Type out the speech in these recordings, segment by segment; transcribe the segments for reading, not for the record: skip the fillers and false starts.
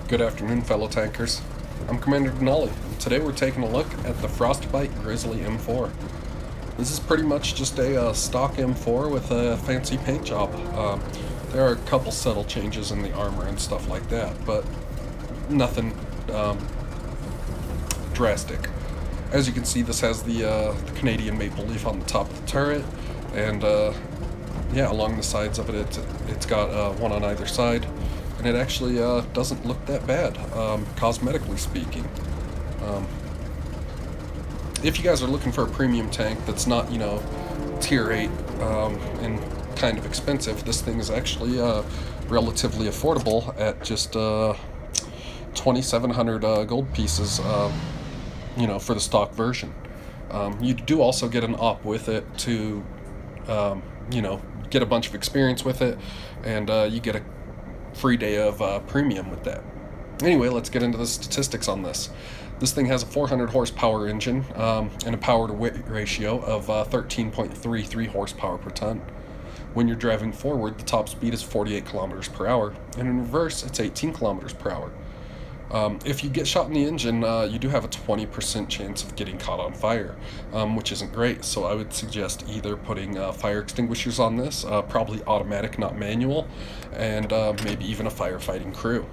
Good afternoon, fellow tankers. I'm Commander Denalii, and today we're taking a look at the Frostbite Grizzly M4. This is pretty much just a stock M4 with a fancy paint job. There are a couple subtle changes in the armor and stuff like that, but nothing drastic. As you can see, this has the Canadian maple leaf on the top of the turret, and yeah, along the sides of it, it's got one on either side. And it actually doesn't look that bad, cosmetically speaking. If you guys are looking for a premium tank that's not, you know, tier 8 and kind of expensive, this thing is actually relatively affordable at just 2,700 gold pieces, you know, for the stock version. You do also get an op with it to, you know, get a bunch of experience with it, and you get a free day of premium with that. Anyway, let's get into the statistics on this. This thing has a 400 horsepower engine and a power to weight ratio of 13.33 horsepower per ton. When you're driving forward, the top speed is 48 kilometers per hour, and in reverse, it's 18 kilometers per hour. If you get shot in the engine, you do have a 20% chance of getting caught on fire, which isn't great, so I would suggest either putting fire extinguishers on this, probably automatic, not manual, and maybe even a firefighting crew.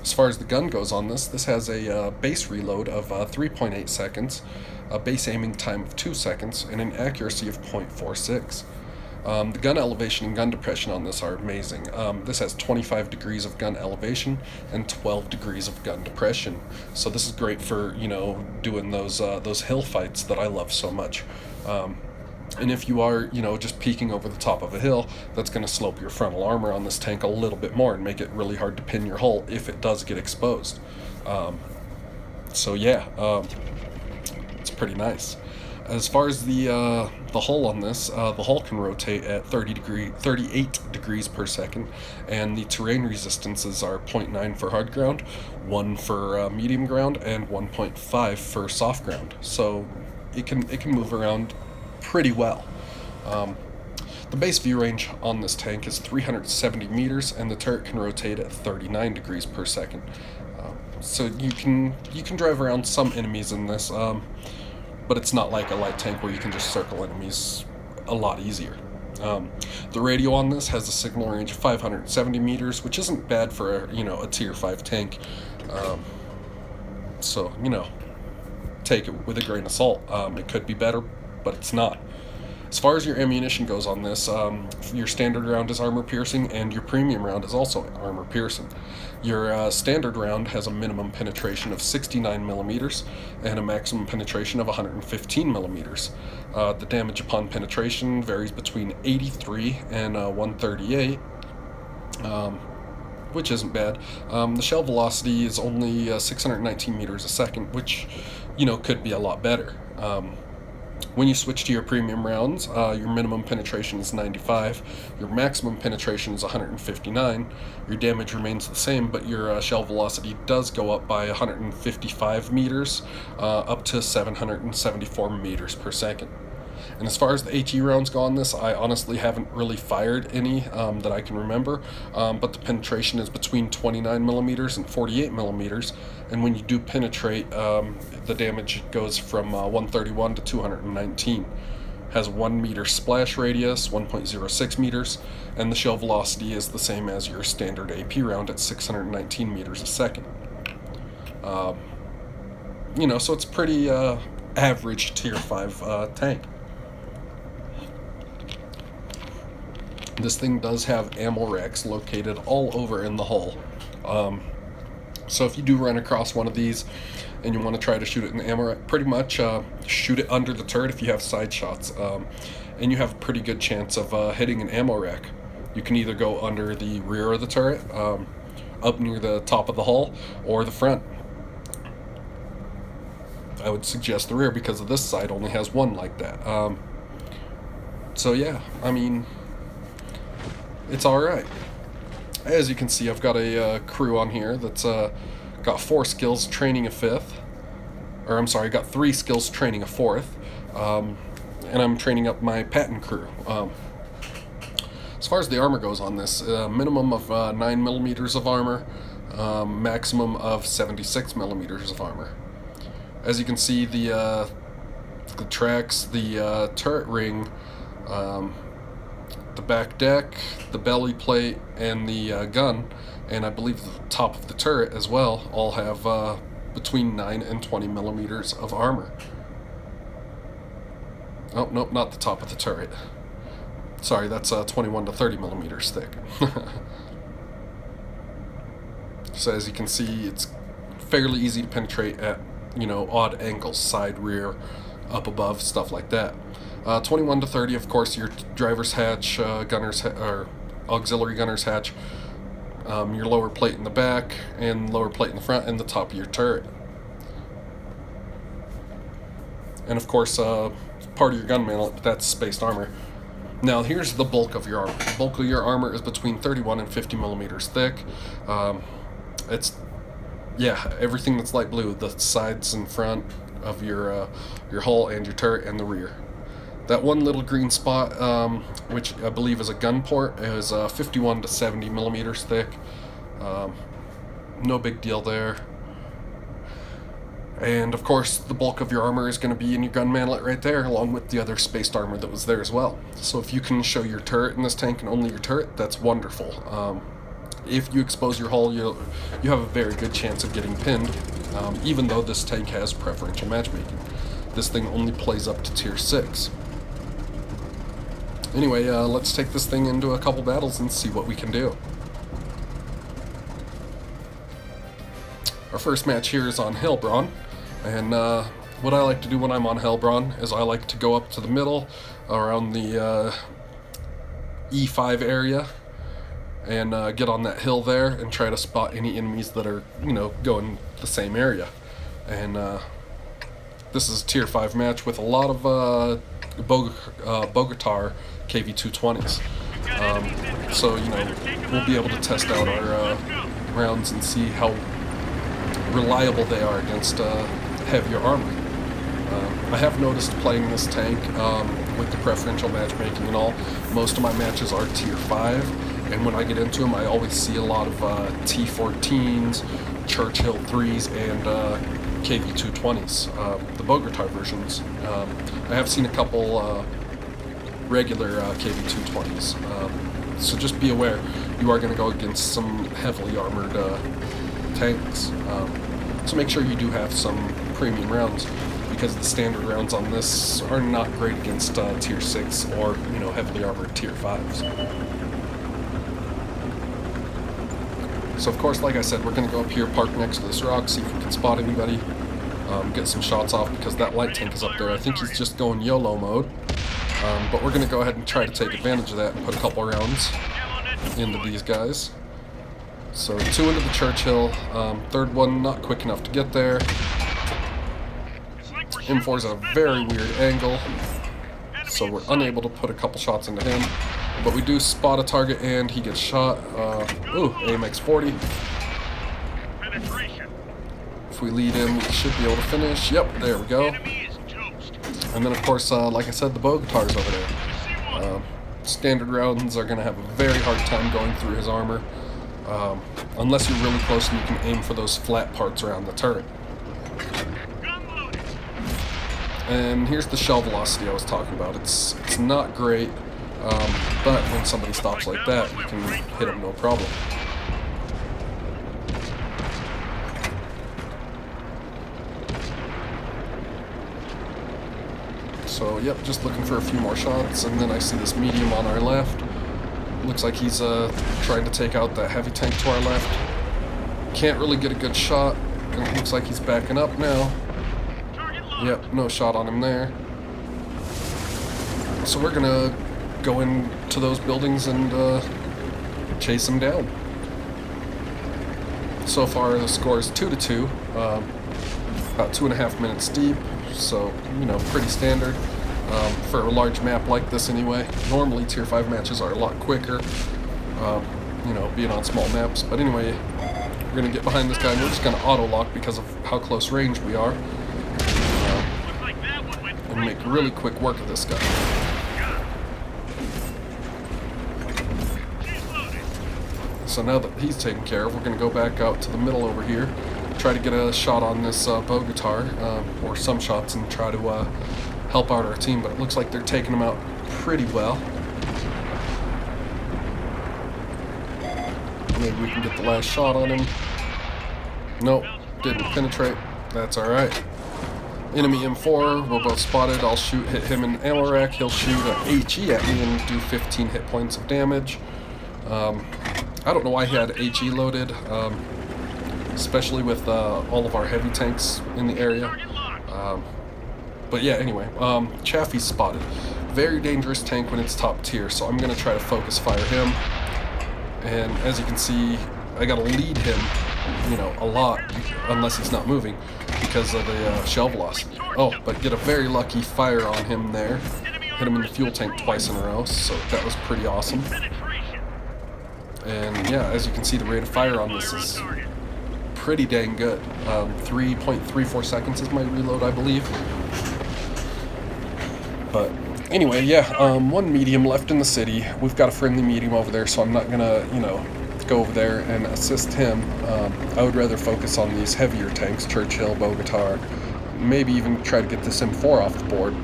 As far as the gun goes on this has a base reload of 3.8 seconds, a base aiming time of 2 seconds, and an accuracy of 0.46. The gun elevation and gun depression on this are amazing. This has 25 degrees of gun elevation and 12 degrees of gun depression. So this is great for, you know, doing those hill fights that I love so much. And if you are, you know, just peeking over the top of a hill, that's going to slope your frontal armor on this tank a little bit more and make it really hard to pin your hull if it does get exposed. So yeah, it's pretty nice. As far as the hull on this, the hull can rotate at 38 degrees per second, and the terrain resistances are 0.9 for hard ground, 1 for medium ground, and 1.5 for soft ground. So it can move around pretty well. The base view range on this tank is 370 meters, and the turret can rotate at 39 degrees per second. So you can drive around some enemies in this. But it's not like a light tank where you can just circle enemies a lot easier. The radio on this has a signal range of 570 meters, which isn't bad for a, you know, a tier 5 tank. So, you know, take it with a grain of salt. It could be better, but it's not. As far as your ammunition goes on this, your standard round is armor piercing, and your premium round is also armor piercing. Your standard round has a minimum penetration of 69 millimeters and a maximum penetration of 115 millimeters. The damage upon penetration varies between 83 and 138, which isn't bad. The shell velocity is only 619 meters a second, which, you know, could be a lot better. When you switch to your premium rounds, your minimum penetration is 95, your maximum penetration is 159, your damage remains the same, but your shell velocity does go up by 155 meters, up to 774 meters per second. And as far as the HE rounds go on this, I honestly haven't really fired any that I can remember, but the penetration is between 29 millimeters and 48 millimeters, and when you do penetrate, the damage goes from 131 to 219. Has 1 meter splash radius, 1.06 meters, and the shell velocity is the same as your standard AP round at 619 meters a second. You know, so it's pretty average tier 5 tank. This thing does have ammo racks located all over in the hull. So if you do run across one of these and you want to try to shoot it in the ammo rack, pretty much shoot it under the turret if you have side shots. And you have a pretty good chance of hitting an ammo rack. You can either go under the rear of the turret, up near the top of the hull, or the front. I would suggest the rear because this side only has one like that. So yeah, I mean, it's alright. As you can see, I've got a crew on here that's got 4 skills training a 5th. Or I'm sorry, got 3 skills training a 4th. And I'm training up my patent crew. As far as the armor goes on this, minimum of 9 millimeters of armor, maximum of 76 millimeters of armor. As you can see, the tracks, the turret ring, the back deck, the belly plate, and the gun, and I believe the top of the turret as well, all have between 9 and 20 millimeters of armor. Oh, nope, not the top of the turret. Sorry, that's 21 to 30 millimeters thick. So as you can see, it's fairly easy to penetrate at, you know, odd angles, side, rear, up above, stuff like that. 21 to 30, of course, your driver's hatch, or auxiliary gunner's hatch, your lower plate in the back, and lower plate in the front, and the top of your turret. And of course, part of your gun mantle, that's spaced armor. Now here's the bulk of your armor. The bulk of your armor is between 31 and 50 millimeters thick. It's, yeah, everything that's light blue, the sides and front of your hull and your turret and the rear. That one little green spot, which I believe is a gun port, is 51 to 70 millimeters thick. No big deal there. And of course, the bulk of your armor is going to be in your gun mantlet right there, along with the other spaced armor that was there as well. So if you can show your turret in this tank and only your turret, that's wonderful. If you expose your hull, you have a very good chance of getting pinned, even though this tank has preferential matchmaking. This thing only plays up to tier 6. Anyway, let's take this thing into a couple battles and see what we can do. Our first match here is on Hellbraun, and what I like to do when I'm on Hellbraun is I like to go up to the middle around the E5 area and get on that hill there and try to spot any enemies that are, you know, going the same area. And this is a tier 5 match with a lot of Bogatar KV-220s. So, you know, we'll be able to test out our rounds and see how reliable they are against heavier armor. I have noticed playing this tank with the preferential matchmaking and all, most of my matches are tier 5, and when I get into them I always see a lot of T14s, Churchill 3s, and KV-220s, the Bogatar versions. I have seen a couple regular KV-220s, so just be aware, you are going to go against some heavily armored tanks. So make sure you do have some premium rounds, because the standard rounds on this are not great against tier 6 or, you know, heavily armored tier 5s. So of course, like I said, we're going to go up here, park next to this rock, see if we can spot anybody, get some shots off, because that light tank is up there. I think he's just going YOLO mode, but we're going to go ahead and try to take advantage of that and put a couple rounds into these guys. So 2 into the Churchill, third one not quick enough to get there. M4's at a very weird angle, so we're unable to put a couple shots into him. But we do spot a target and he gets shot. Ooh, AMX-40. If we lead in, we should be able to finish. Yep, there we go. And then of course, like I said, the Bogatar's over there. Standard rounds are going to have a very hard time going through his armor. Unless you're really close and you can aim for those flat parts around the turret. And here's the shell velocity I was talking about. It's not great, but when somebody stops like that, you can hit them no problem. So, yep, just looking for a few more shots, and then I see this medium on our left. Looks like he's trying to take out that heavy tank to our left. Can't really get a good shot, and it looks like he's backing up now. Yep, no shot on him there. So we're gonna go into those buildings and chase him down. So far the score is 2-2, about 2.5 minutes deep, so, you know, pretty standard. For a large map like this anyway. Normally tier 5 matches are a lot quicker, you know, being on small maps. But anyway, we're going to get behind this guy and we're just going to auto-lock because of how close range we are. And make really quick work of this guy. so now that he's taken care of, we're going to go back out to the middle over here, try to get a shot on this bow guitar, or some shots, and try to help out our team, but it looks like they're taking him out pretty well. Maybe we can get the last shot on him. Nope, didn't penetrate. That's alright. Enemy M4, we're both spotted. I'll hit him in ammo rack. He'll shoot a HE at me and do 15 hit points of damage. I don't know why he had HE loaded, especially with all of our heavy tanks in the area. But yeah, anyway, Chaffee's spotted. Very dangerous tank when it's top tier, so I'm going to try to focus fire him. And as you can see, I got to lead him, you know, a lot, unless he's not moving, because of the shell velocity. Oh, but get a very lucky fire on him there. Hit him in the fuel tank twice in a row, so that was pretty awesome. And yeah, as you can see, the rate of fire on this is pretty dang good. 3.34 seconds is my reload, I believe. But anyway, yeah, one medium left in the city. We've got a friendly medium over there, so I'm not gonna, you know, go over there and assist him. I would rather focus on these heavier tanks, Churchill, Bogota, maybe even try to get this M4 off the board.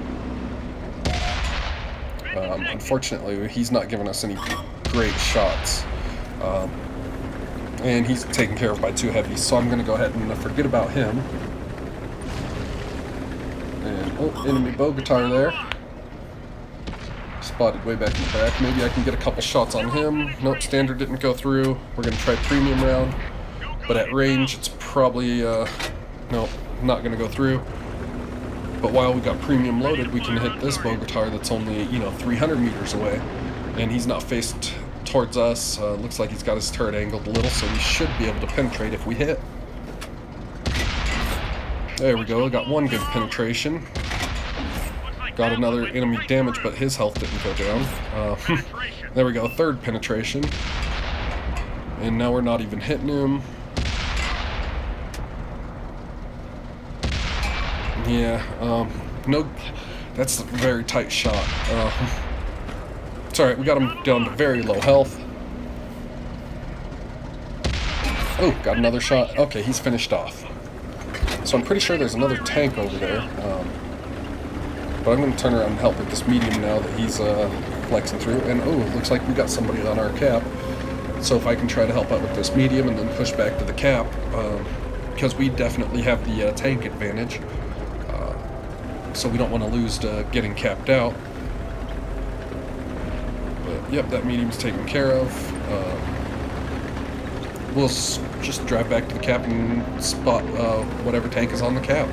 Unfortunately, he's not giving us any great shots. And he's taken care of by two heavies, so I'm going to go ahead and forget about him. And, oh, enemy Bogota there. Spotted way back in the back. Maybe I can get a couple shots on him. Nope, standard didn't go through. We're going to try premium round. But at range, it's probably, nope, not going to go through. But while we got premium loaded, we can hit this Bogota that's only, you know, 300 meters away. And he's not faced towards us. Looks like he's got his turret angled a little, so we should be able to penetrate if we hit. There we go, got one good penetration. Got another enemy damage, but his health didn't go down. There we go, third penetration. And now we're not even hitting him. Yeah, no, that's a very tight shot. It's alright, we got him down to very low health. Oh, got another shot. Okay, he's finished off. So I'm pretty sure there's another tank over there. But I'm going to turn around and help with this medium now that he's flexing through. And oh, looks like we got somebody on our cap. So if I can try to help out with this medium and then push back to the cap, because we definitely have the tank advantage. So we don't want to lose to getting capped out. But yep, that medium's taken care of. We'll just drive back to the cap and spot whatever tank is on the cap.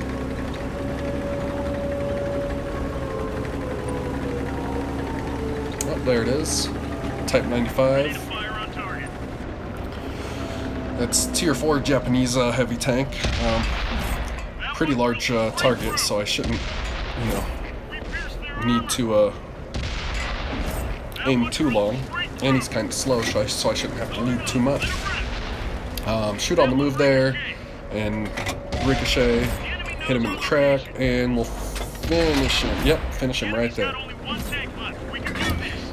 Oh, there it is. Type 95. That's tier 4 Japanese heavy tank. Pretty large target, so I shouldn't, you know, need to aim too long. And he's kind of slow, so I shouldn't have to lead too much. Shoot on the move there, and ricochet, hit him in the track, and we'll finish him. Yep, finish him right there.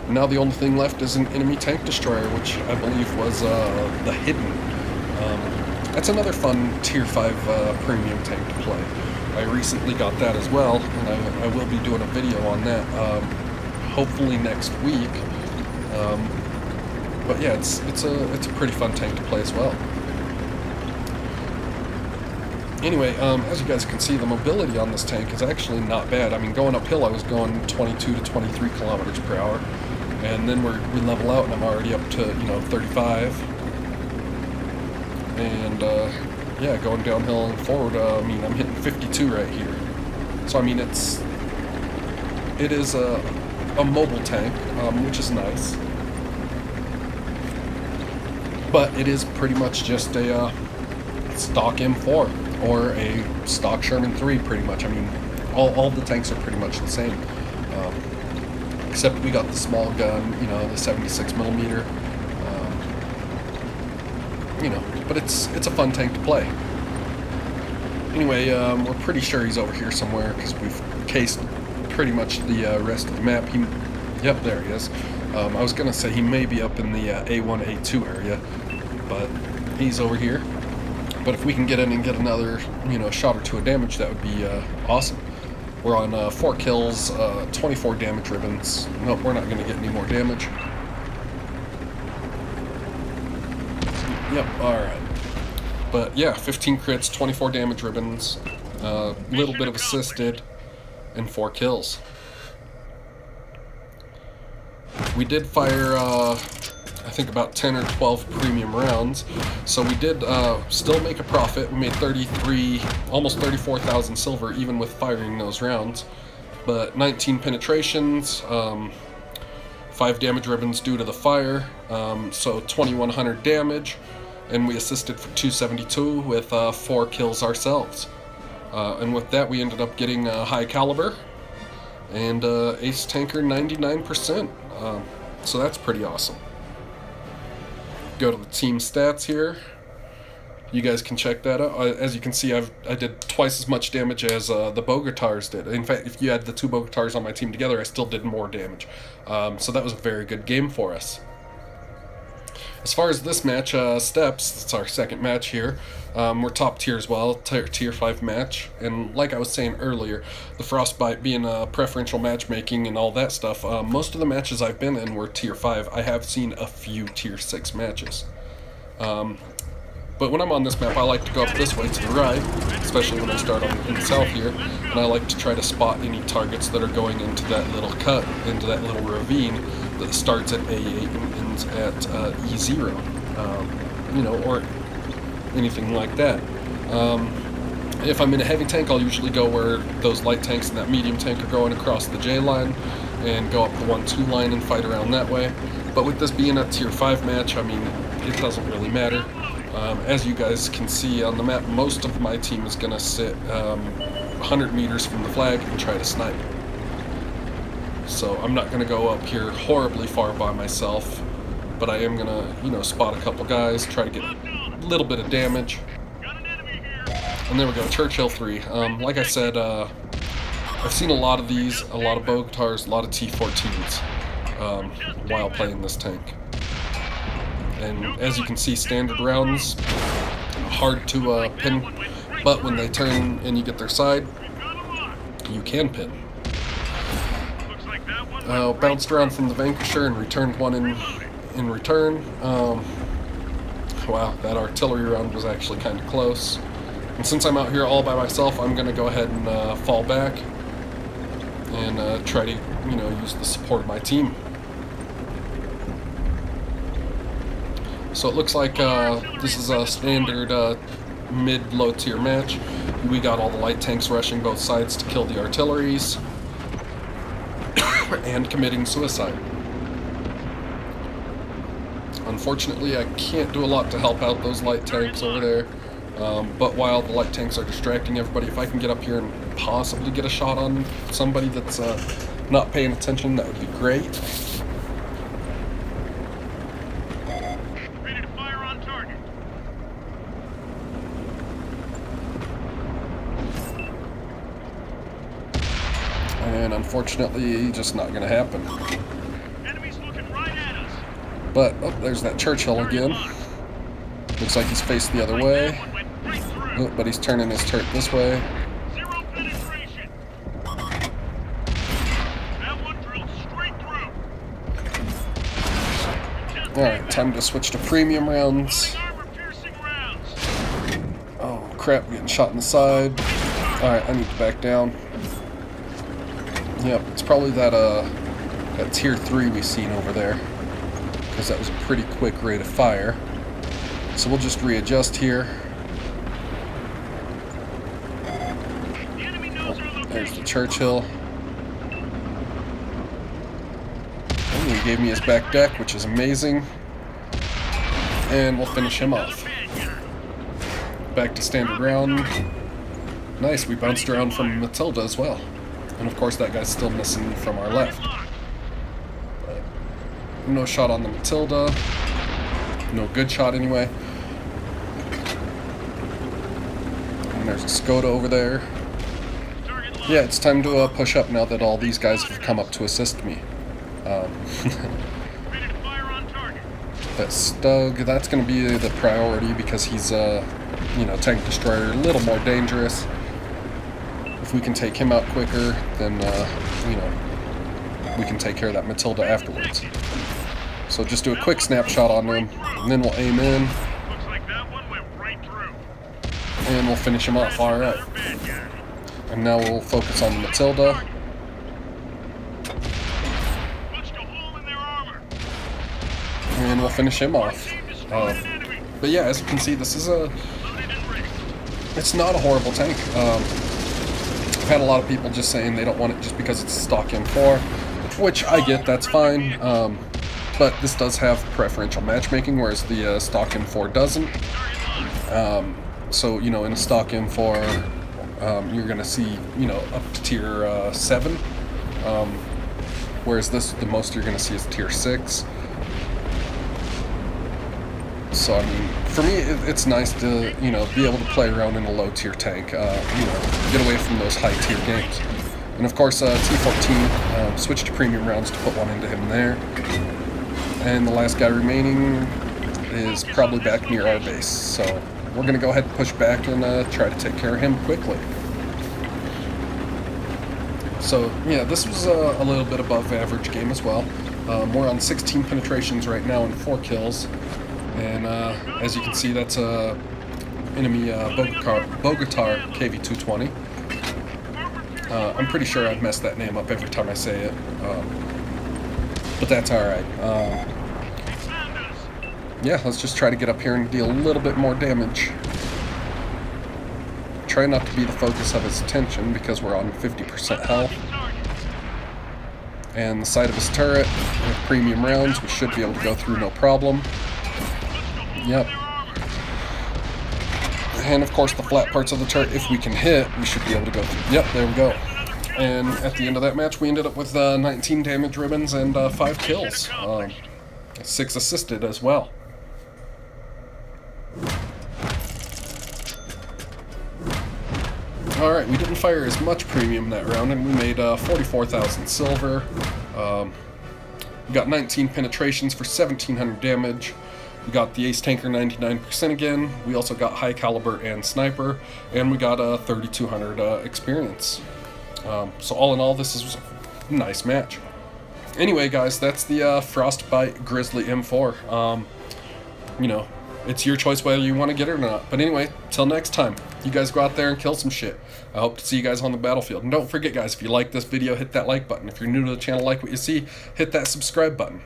Now the only thing left is an enemy tank destroyer, which I believe was the Hidden. That's another fun tier 5 premium tank to play. I recently got that as well, and I will be doing a video on that hopefully next week. But yeah, it's a pretty fun tank to play as well. Anyway, as you guys can see, the mobility on this tank is actually not bad. I mean, going uphill, I was going 22 to 23 kilometers per hour, and then we level out, and I'm already up to, you know, 35. And yeah, going downhill and forward, I mean, I'm hitting 52 right here. So I mean, it is a mobile tank, which is nice. But it is pretty much just a stock M4 or a stock Sherman 3, pretty much. I mean, all the tanks are pretty much the same, except we got the small gun, you know, the 76 millimeter. You know, but it's a fun tank to play. Anyway, we're pretty sure he's over here somewhere because we've cased pretty much the rest of the map. Yep, there he is. I was gonna say he may be up in the A1, A2 area, but he's over here. But if we can get in and get another, shot or two of damage, that would be awesome. We're on 4 kills, 24 damage ribbons. Nope, we're not going to get any more damage. Yep, alright. But yeah, 15 crits, 24 damage ribbons, a little bit of assisted, and 4 kills. We did fire, I think about 10 or 12 premium rounds, so we did still make a profit. We made almost 34,000 silver even with firing those rounds. But 19 penetrations, 5 damage ribbons due to the fire, so 2,100 damage. And we assisted for 272 with 4 kills ourselves. And with that, we ended up getting a high caliber and ace tanker 99%. So that's pretty awesome. Go to the team stats here. You guys can check that out. As you can see, I did twice as much damage as the Bogotars did. In fact, if you add the 2 Bogotars on my team together, I still did more damage. So that was a very good game for us. As far as this match steps, it's our second match here. We're top tier as well, tier 5 match. And like I was saying earlier, the Frostbite being preferential matchmaking and all that stuff, most of the matches I've been in were tier 5. I have seen a few tier 6 matches. But when I'm on this map, I like to go up this way to the right, especially when I start in the south here, and I like to try to spot any targets that are going into that little cut, into that little ravine that starts at A8 and ends at E0, or anything like that. If I'm in a heavy tank, I'll usually go where those light tanks and that medium tank are going across the J line, and go up the 1-2 line and fight around that way. But with this being a tier 5 match, I mean, it doesn't really matter. As you guys can see on the map, most of my team is going to sit 100 meters from the flag and try to snipe. So I'm not going to go up here horribly far by myself, but I am going to, spot a couple guys, try to get a little bit of damage. And there we go, Churchill 3. Like I said, I've seen a lot of these, a lot of Bogotars, a lot of T14s while playing this tank. And as you can see, standard rounds, hard to pin, but when they turn and you get their side, you can pin. Bounced around from the Vanquisher and returned one in return. Wow, that artillery round was actually kind of close. And since I'm out here all by myself, I'm going to go ahead and fall back and try to, use the support of my team. So it looks like this is a standard mid-low tier match. We got all the light tanks rushing both sides to kill the artilleries and committing suicide. Unfortunately, I can't do a lot to help out those light tanks over there. But while the light tanks are distracting everybody, if I can get up here and possibly get a shot on somebody that's not paying attention, that would be great. And unfortunately, just not going to happen. But, oh, there's that Churchill again. Looks like he's faced the other way. Oh, but he's turning his turret this way. Alright, time to switch to premium rounds. Oh crap, I'm getting shot in the side. Alright, I need to back down. Yep, it's probably that tier 3 we seen over there, because that was a pretty quick rate of fire. So we'll just readjust here. Oh, there's the Churchill. And he gave me his back deck, which is amazing. And we'll finish him off. Back to standard round. Nice, we bounced around from Matilda as well. And of course that guy's still missing from our left. But no shot on the Matilda. No good shot anyway. And there's a Skoda over there. Yeah, it's time to push up now that all these guys have come up to assist me. that Stug. That's going to be the priority because he's you know, tank destroyer, a little more dangerous. If we can take him out quicker, then you know, we can take care of that Matilda afterwards. So just do a quick snapshot on him, and then we'll aim in, and we'll finish him off. All right. And now we'll focus on the Matilda. And we'll finish him off. But yeah, as you can see, this is it's not a horrible tank. I've had a lot of people just saying they don't want it just because it's stock M4, which I get, that's fine. But this does have preferential matchmaking, whereas the stock M4 doesn't. So, you know, in a stock M4, you're gonna see, you know, up to tier 7. Whereas this, the most you're gonna see is tier 6. So, I mean, for me, it's nice to, you know, be able to play around in a low-tier tank, you know, get away from those high-tier games. And, of course, T14, switch to premium rounds to put one into him there. And the last guy remaining is probably back near our base. So, we're going to go ahead and push back and try to take care of him quickly. So, yeah, this was a little bit above average game as well. We're on 16 penetrations right now and 4 kills. And as you can see, that's enemy Bogota KV-220. I'm pretty sure I've messed that name up every time I say it, but that's alright. Yeah, let's just try to get up here and deal a little bit more damage. Try not to be the focus of his attention because we're on 50% health. And the side of his turret, with premium rounds, we should be able to go through no problem. Yep. And of course the flat parts of the turret, if we can hit, we should be able to go through. Yep, there we go. And at the end of that match, we ended up with 19 damage ribbons and 5 kills. 6 assisted as well. Alright, we didn't fire as much premium that round, and we made 44,000 silver. We got 19 penetrations for 1,700 damage. We got the Ace Tanker 99% again. We also got High Caliber and Sniper, and we got 3,200 experience. So all in all, this is a nice match. Anyway, guys, that's the Frostbite Grizzly M4. You know, it's your choice whether you want to get it or not. But anyway, till next time, you guys go out there and kill some shit. I hope to see you guys on the battlefield. And don't forget, guys, if you like this video, hit that like button. If you're new to the channel, like what you see, hit that subscribe button.